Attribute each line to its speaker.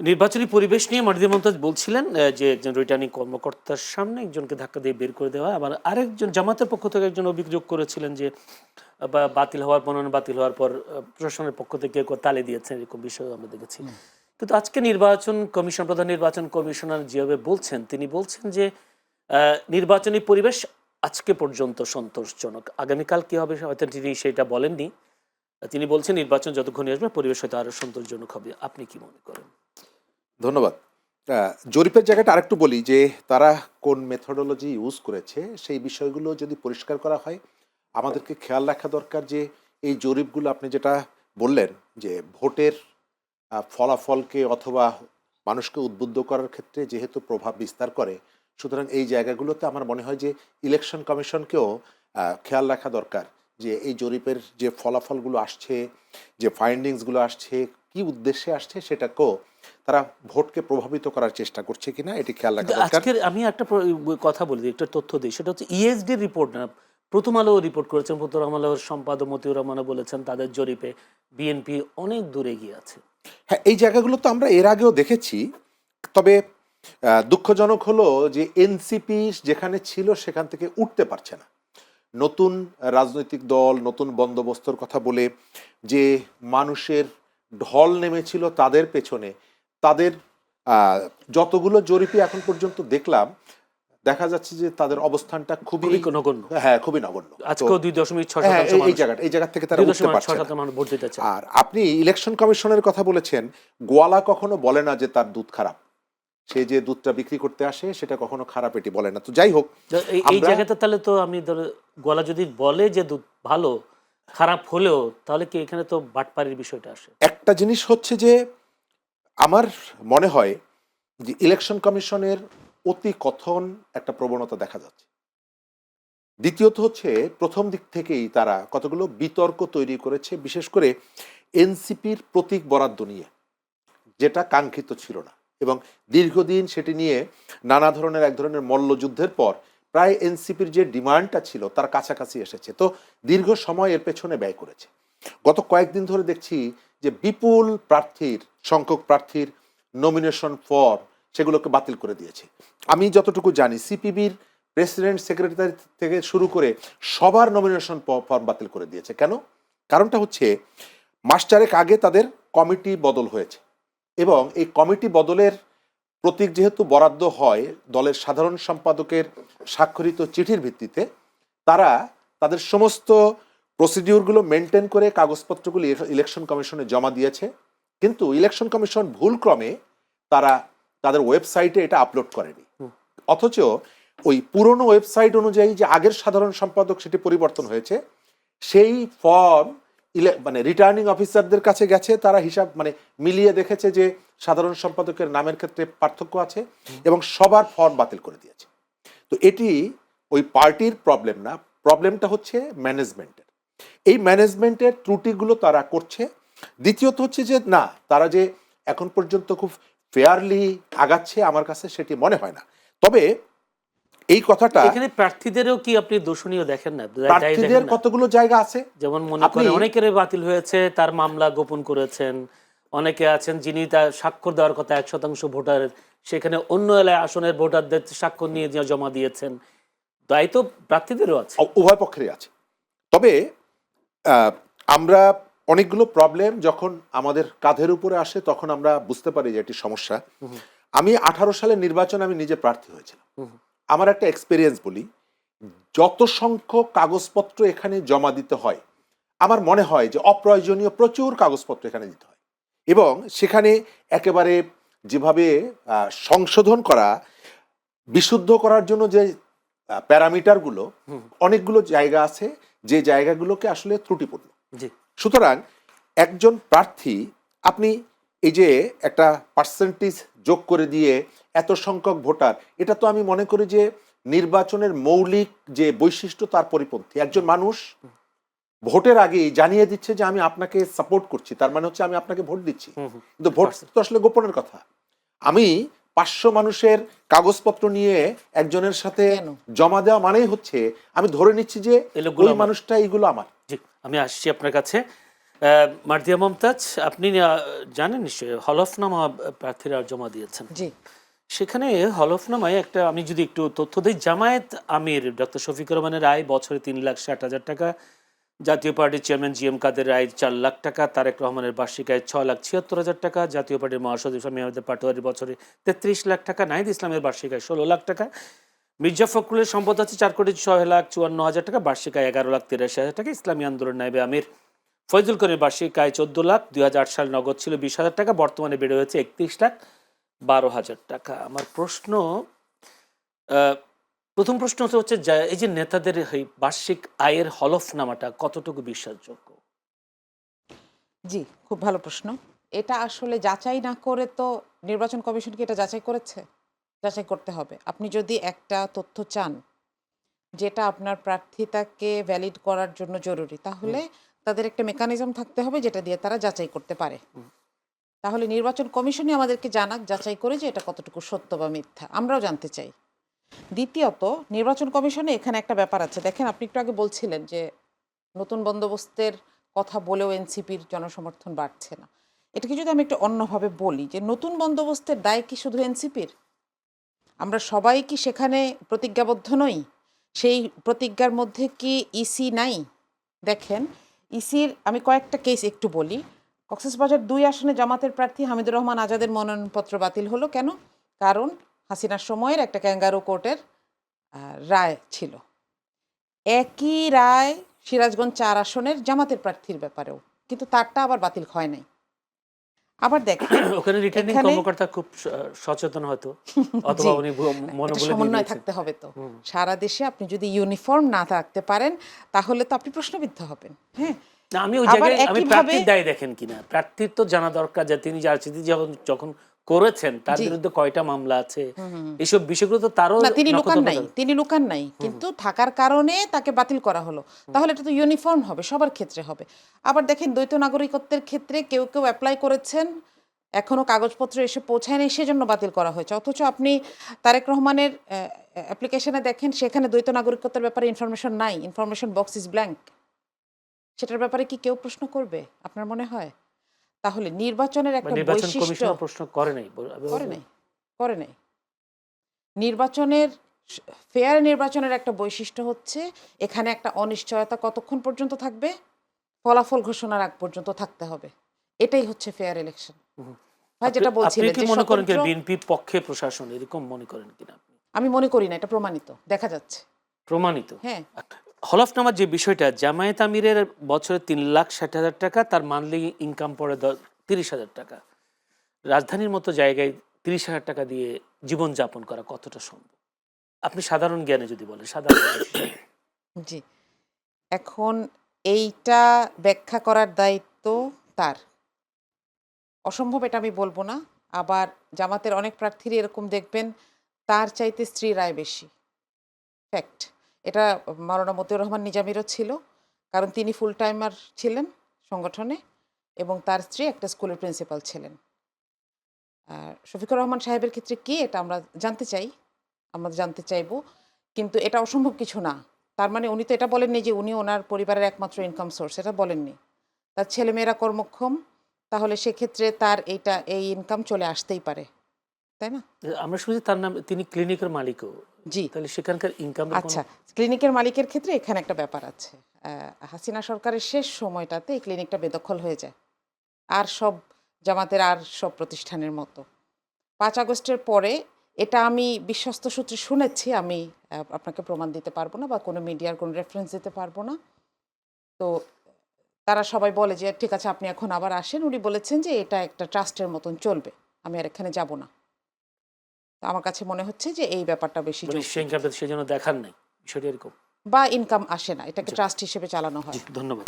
Speaker 1: নির্বাচনী পরিবেশ নিয়ে মাহদী মুমতাজ বলছিলেন যে একজন রিটার্নিং কর্মকর্তার সামনে একজনকে ধাক্কা দিয়ে বের করে দেওয়া। আবার আরেকজন জামাতের পক্ষ থেকে একজন অভিযোগ করেছিলেন যে বাতিল হওয়ার মনোনয়ন বাতিল হওয়ার পর প্রশাসনের পক্ষ থেকে কেউ তালে দিয়েছেন, এরকম বিষয় আমরা দেখেছি। কিন্তু আজকে নির্বাচন কমিশন, প্রধান নির্বাচন কমিশনার যেভাবে বলছেন, তিনি বলছেন যে নির্বাচনী পরিবেশ আজকে পর্যন্ত সন্তোষজনক, আগামীকাল কি হবে হয়তো তিনি সেটা বলেননি। তিনি বলছেন নির্বাচন যতক্ষণ আসবে পরিবেশ হয়তো আরো সন্তোষজনক হবে। আপনি কি মনে করেন?
Speaker 2: ধন্যবাদ। জরিপের জায়গাটা আরেকটু বলি যে তারা কোন মেথোডোলজি ইউজ করেছে সেই বিষয়গুলো যদি পরিষ্কার করা হয়, আমাদেরকে খেয়াল রাখা দরকার যে এই জরিপগুলো আপনি যেটা বললেন যে ভোটের ফলাফলকে অথবা মানুষকে উদ্বুদ্ধ করার ক্ষেত্রে যেহেতু প্রভাব বিস্তার করে, সুতরাং এই জায়গাগুলোতে আমার মনে হয় যে ইলেকশন কমিশনকেও খেয়াল রাখা দরকার যে এই জরিপের যে ফলাফলগুলো আসছে, যে ফাইন্ডিংসগুলো আসছে, কি উদ্দেশ্যে আসছে সেটাকেও তারা ভোটকে প্রভাবিত করার চেষ্টা করছে কিনা এটি খেয়াল রাখা দরকার।
Speaker 1: আজকের আমি একটা কথা বলি, একটা তথ্য দিই, সেটা হচ্ছে ইএসডি রিপোর্ট না, প্রথম আলো রিপোর্ট করেছেন, প্রথম আলোর সম্পাদক মতিউর রহমান বলেছেন তাদের জরিপে বিএনপি অনেক দূরে গিয়ে আছে।
Speaker 2: হ্যাঁ, এই জায়গাগুলো তো আমরা এর আগেও দেখেছি। তবে দুঃখজনক হলো যে এনসিপি যেখানে ছিল সেখান থেকে উঠতে পারছে না। নতুন রাজনৈতিক দল, নতুন বন্দোবস্তর কথা বলে যে মানুষের ঢল নেমেছিল তাদের পেছনে, তাদের যতগুলো জরিপে এখন পর্যন্ত দেখলাম, দেখা যাচ্ছে যে তাদের অবস্থানটা খুবই
Speaker 1: নগণ্য।
Speaker 2: হ্যাঁ, খুবই নগণ্য।
Speaker 1: আজকেও 2.6%
Speaker 2: এই জায়গা থেকে তারা উঠতে পারছে না।
Speaker 1: মানুষ ভোট দিতে চায়।
Speaker 2: আর আপনি ইলেকশন কমিশনের কথা বলেছেন, গোয়ালা কখনো বলে না যে তার দুধ খারাপ। সে যে দুধটা বিক্রি করতে আসে সেটা কখনো খারাপ এটি বলে না। তো যাই হোক,
Speaker 1: এই জায়গাতে তাহলে তো আমি ধরো গোয়ালা যদি বলে যে দুধ ভালো, খারাপ হলেও তাহলে কি এখানে তো বাটপাড়ির বিষয়টা আসে।
Speaker 2: একটা জিনিস হচ্ছে যে আমার মনে হয় যে ইলেকশন কমিশনের অতি কথন একটা প্রবণতা দেখা যাচ্ছে। দ্বিতীয়ত হচ্ছে প্রথম দিক থেকেই তারা কতগুলো বিতর্ক তৈরি করেছে, বিশেষ করে এনসিপির প্রতীক বরাদ্দ নিয়ে, যেটা কাঙ্ক্ষিত ছিল না, এবং দীর্ঘদিন সেটি নিয়ে নানা ধরনের এক ধরনের মল্লযুদ্ধের পর প্রায় এনসিপির যে ডিমান্ডটা ছিল তার কাছাকাছি এসেছে। তো দীর্ঘ সময় এর পেছনে ব্যয় করেছে। গত কয়েকদিন ধরে দেখছি যে বিপুল সংখ্যক প্রার্থীর নমিনেশন ফর্ম সেগুলোকে বাতিল করে দিয়েছে। আমি যতটুকু জানি সিপিবির প্রেসিডেন্ট, সেক্রেটারি থেকে শুরু করে সবার নমিনেশন ফর্ম বাতিল করে দিয়েছে। কেন? কারণটা হচ্ছে মাস চারেক আগে তাদের কমিটি বদল হয়েছে, এবং এই কমিটি বদলের প্রতীক যেহেতু বরাদ্দ হয় দলের সাধারণ সম্পাদকের স্বাক্ষরিত চিঠির ভিত্তিতে, তারা তাদের সমস্ত প্রসিডিউরগুলো মেনটেন করে কাগজপত্রগুলো ইলেকশন কমিশনে জমা দিয়েছে। কিন্তু ইলেকশন কমিশন ভুলক্রমে তারা তাদের ওয়েবসাইটে এটা আপলোড করেনি। অথচ ওই পুরনো ওয়েবসাইট অনুযায়ী যে আগের সাধারণ সম্পাদক সেটি পরিবর্তন হয়েছে, সেই ফর্ম মানে রিটার্নিং অফিসারদের কাছে গেছে, তারা হিসাব মানে মিলিয়ে দেখেছে যে সাধারণ সম্পাদকের নামের ক্ষেত্রে পার্থক্য আছে, এবং সবার ফর্ম বাতিল করে দিয়েছে। তো এটি ওই পার্টির প্রবলেম না, প্রবলেমটা হচ্ছে ম্যানেজমেন্টের। এই ম্যানেজমেন্টের ত্রুটিগুলো তারা করছে। দ্বিতীয়ত হচ্ছে যে না, তারা যে এখন পর্যন্ত খুব ফেয়ারলি আগাচ্ছে আমার কাছে সেটি মনে হয় না। তবে এই কথাটা
Speaker 1: এখানে প্রার্থীদেরও কি আপনি দোষণীয় দেখেন না?
Speaker 2: প্রার্থীদের কতগুলো জায়গা আছে,
Speaker 1: যেমন মনে করেন অনেকের বাতিল হয়েছে, তার মামলা গোপন করেছেন। অনেকে আছেন যিনি তার স্বাক্ষর দেওয়ার কথা 1% ভোটারের, সেখানে অন্য এলাকায় আসনের ভোটারদের স্বাক্ষর নিয়ে জমা দিয়েছেন। দায়িত্ব প্রার্থীদেরও আছে,
Speaker 2: উভয় পক্ষেরই আছে। তবে আমরা অনেকগুলো প্রবলেম যখন আমাদের কাঁধের উপরে আসে তখন আমরা বুঝতে পারি যে এটি সমস্যা। আমি 18 সালের নির্বাচনে আমি নিজে প্রার্থী হয়েছিলাম। আমার একটা এক্সপেরিয়েন্স বলি, যত সংখ্যক কাগজপত্র এখানে জমা দিতে হয়, আমার মনে হয় যে অপ্রয়োজনীয় প্রচুর কাগজপত্র এখানে দিতে হয়, এবং সেখানে একেবারে যেভাবে সংশোধন করা, বিশুদ্ধ করার জন্য যে প্যারামিটারগুলো, অনেকগুলো জায়গা আছে যে জায়গাগুলোকে আসলে ত্রুটিপূর্ণ। সুতরাং একজন প্রার্থী, আপনি এই যে একটা পার্সেন্টেজ যোগ করে দিয়ে এত সংখ্যক ভোটার, এটা তো আমি মনে করি যে নির্বাচনের মৌলিক যে বৈশিষ্ট্য তার পরিপন্থী। একজন মানুষ ভোটের আগেই জানিয়ে দিচ্ছে যে আমি আপনাকে সাপোর্ট করছি, তার মানে হচ্ছে আমি আপনাকে ভোট দিচ্ছি। কিন্তু ভোট তো আসলে গোপনের কথা। আমি 500 মানুষের কাগজপত্র নিয়ে একজনের সাথে জমা দেওয়া মানেই হচ্ছে আমি ধরে নিচ্ছি যে ওই মানুষটা এইগুলো আমার।
Speaker 1: জি, আমি আসছি আপনার কাছে। মার্জিয়া মমতাজ, আপনি জানেন নিশ্চয়ই হলফনামা প্রার্থীরা জমা দিয়েছেন।
Speaker 3: জি
Speaker 1: সেখানে হলফনামায় একটা, আমি যদি একটু তথ্য দিই, জামায়াত আমির ডক্টর শফিকুর রহমানের আয় বছরে 3,60,000 টাকা, জাতীয় পার্টির চেয়ারম্যান জি.এম. কাদের আয় 4 লাখ টাকা, তারেক রহমানের বার্ষিক আয় 6,76,000 টাকা, জাতীয় পার্টির মহাসচিব স্বামী আহমেদ পাটোয়ারির বছরে 33 লাখ টাকা, নাহিদ ইসলামের বার্ষিক আয় 16 লাখ টাকা, মির্জা ফখরুলের সম্পদ আছে 4,06,54,000 টাকা, বার্ষিক আয় 11,83,000 টাকা, ইসলামী আন্দোলন নায়েবে আমির ফয়জুল করিমের বার্ষিক আয় 14 লাখ, 2008 সাল নগদ ছিল 20,000 টাকা, বর্তমানে বেড়ে হয়েছে 31,12,000 টাকা। আমার প্রশ্ন, প্রথম প্রশ্ন হচ্ছে এই যে নেতাদের এই বার্ষিক আয়ের হলফনামাটা কতটুকু বিশ্বাসযোগ্য?
Speaker 3: জি খুব ভালো প্রশ্ন। এটা আসলে যাচাই না করে তো নির্বাচন কমিশন কি এটা যাচাই করেছে? যাচাই করতে হবে। আপনি যদি একটা তথ্য চান যেটা আপনার প্রার্থিতাকে ভ্যালিড করার জন্য জরুরি, তাহলে তাদের একটা মেকানিজম থাকতে হবে যেটা দিয়ে তারা যাচাই করতে পারে। তাহলে নির্বাচন কমিশনই আমাদেরকে জানাক যাচাই করে যে এটা কতটুকু সত্য বা মিথ্যা, আমরাও জানতে চাই। দ্বিতীয়ত, নির্বাচন কমিশনে এখানে একটা ব্যাপার আছে। দেখেন, আপনি একটু আগে বলছিলেন যে নতুন বন্দোবস্তের কথা বলেও এনসিপির জনসমর্থন বাড়ছে না। এটাকে যদি আমি একটু অন্যভাবে বলি, যে নতুন বন্দোবস্তের দায় কি শুধু এনসিপির? আমরা সবাই কি সেখানে প্রতিজ্ঞাবদ্ধ নই? সেই প্রতিজ্ঞার মধ্যে কি ইসি নাই? দেখেন, ইসির আমি কয়েকটা কেস একটু বলি। কক্সবাজার 2 আসনে জামাতের প্রার্থী হামিদুর রহমান আজাদের মনোনয়নপত্র বাতিল হলো কেন? কারণ হাসিনার সময়ের একটা ক্যাঙ্গারু কোর্টের রায় ছিল। একই রায় সিরাজগঞ্জ 4 আসনের জামাতের প্রার্থীর ব্যাপারেও, কিন্তু তারটা আবার বাতিল হয় নাই। আবার দেখেন
Speaker 1: ওখানে রিটার্নিং
Speaker 3: এখানে
Speaker 1: কর্মকর্তা খুব সচেতন হয়তো, অথবা উনি মনে
Speaker 3: একটা
Speaker 1: বলে দিয়ে
Speaker 3: সমন্বয়
Speaker 1: দিয়েছেন।
Speaker 3: থাকতে হবে। তো সারা দেশে আপনি যদি ইউনিফর্ম না থাকতে পারেন তাহলে তো আপনি প্রশ্নবিদ্ধ হবেন। হ্যাঁ,
Speaker 1: না, আমি ওই
Speaker 3: আবার
Speaker 1: জায়গায় আমি
Speaker 3: একইভাবে
Speaker 1: প্রার্থীর দায় দেখেন কিনা, প্রার্থীর তো জানা দরকার যে তিনি রাজনীতি যখন করেছেন তার
Speaker 3: জি
Speaker 1: বিরুদ্ধে কয়টা মামলা আছে, এইসব বিষয়গুলো তো তারও
Speaker 3: না, তিনি লুকান
Speaker 1: নখদর্পণে
Speaker 3: নাই,
Speaker 1: থাকে।
Speaker 3: তিনি লুকান নাই, কিন্তু থাকার কারণে তাকে বাতিল করা হলো। তাহলে এটা তো ইউনিফর্ম হবে, সবার ক্ষেত্রে হবে। আবার দেখেন, দ্বৈত নাগরিকত্বের ক্ষেত্রে কেউ কেউ অ্যাপ্লাই করেছেন, এখনো কাগজপত্র এসে পৌঁছায় নাই, সেজন্য বাতিল করা হয়েছে। অথচ আপনি তারেক রহমানের অ্যাপ্লিকেশনে দেখেন, সেখানে দ্বৈত নাগরিকত্বের ব্যাপারে ইনফরমেশন নাই, ইনফরমেশন বক্স ইজ ব্ল্যাঙ্ক। সেটার ব্যাপারে কি কেউ প্রশ্ন করবে আপনার মনে হয়? তাহলে নির্বাচনের
Speaker 1: বা
Speaker 3: একটা
Speaker 1: নির্বাচন
Speaker 3: বৈশিষ্ট্য
Speaker 1: কমিশনও প্রশ্ন করে নাই,
Speaker 3: করে নাই, করে নাই। নির্বাচনের ফেয়ার নির্বাচনের একটা বৈশিষ্ট্য হচ্ছে এখানে একটা অনিশ্চয়তা কতক্ষণ পর্যন্ত থাকবে? ফলাফল ঘোষণার আগ পর্যন্ত থাকতে হবে। এটাই হচ্ছে ফেয়ার ইলেকশন। ভাই যেটা
Speaker 1: আপনি
Speaker 3: বলছিলেন
Speaker 1: কি
Speaker 3: যে
Speaker 1: মনে করেন
Speaker 3: স্বতন্ত্র,
Speaker 1: বিএনপি পক্ষে প্রশাসন এরকম মনে করেন কিনা আপনি?
Speaker 3: আমি মনে করি না, এটা প্রমাণিত, দেখা যাচ্ছে।
Speaker 1: প্রমাণিত।
Speaker 3: হ্যাঁ,
Speaker 1: হলফনামার যে বিষয়টা, জামায়াত আমিরের বছরে 3,60,000 টাকা, তার মান্থলি ইনকাম পড়ে 30,000 টাকা। রাজধানীর মতো জায়গায় 30,000 টাকা দিয়ে জীবনযাপন করা কতটা সম্ভব? আপনি সাধারণ জ্ঞানে যদি বলেন, সাধারণ জ্ঞানে।
Speaker 3: জি। এখন এইটা ব্যাখ্যা করার দায়িত্ব তার। অসম্ভব এটা আমি বলবো না। আবার জামাতের অনেক প্রার্থীরই এরকম দেখবেন, তার চাইতে স্ত্রীর আয় বেশি। ফ্যাক্ট। এটা মাওলানা মতিউর রহমান নিজামীরও ছিল, কারণ তিনি ফুল টাইমার ছিলেন সংগঠনে এবং তার স্ত্রী একটা স্কুলের প্রিন্সিপাল ছিলেন। আর শফিকুর রহমান সাহেবের ক্ষেত্রে কি, এটা আমরা জানতে চাই, আমরা জানতে চাইব, কিন্তু এটা অসম্ভব কিছু না। তার মানে উনি তো এটা বলেননি যে উনি ওনার পরিবারের একমাত্র ইনকাম সোর্স, এটা বলেননি। তার ছেলেমেয়েরা কর্মক্ষম, তাহলে সেক্ষেত্রে তার এই ইনকাম চলে আসতেই পারে, তাই না?
Speaker 1: আমরা শুনছি তার নাম, তিনি ক্লিনিকের মালিকও।
Speaker 3: জি।
Speaker 1: তাহলে সেখানকার ইনকাম
Speaker 3: আচ্ছা, ক্লিনিকের মালিকের ক্ষেত্রে এখানে একটা ব্যাপার আছে। হাসিনা সরকারের শেষ সময়টাতে এই ক্লিনিকটা বেদখল হয়ে যায়, আর সব জামাতের আর সব প্রতিষ্ঠানের মতো। 5 আগস্টের পরে, এটা আমি বিশ্বস্ত সূত্রে শুনেছি, আমি আপনাকে প্রমাণ দিতে পারবো না বা কোনো মিডিয়ার কোনো রেফারেন্স দিতে পারবো না। তো তারা সবাই বলে যে ঠিক আছে আপনি এখন আবার আসেন। উনি বলেছেন যে এটা একটা ট্রাস্টের মতন চলবে, আমি আর এখানে যাব না। তো আমার কাছে মনে হচ্ছে যে এই ব্যাপারটা বেশি
Speaker 1: সেই ইনকামটা সেজন্য দেখার নেই, বিষয়টা এরকম।
Speaker 3: বা ইনকাম আসে না, এটাকে ট্রাস্ট হিসেবে চালানো হয়।
Speaker 1: জি, ধন্যবাদ।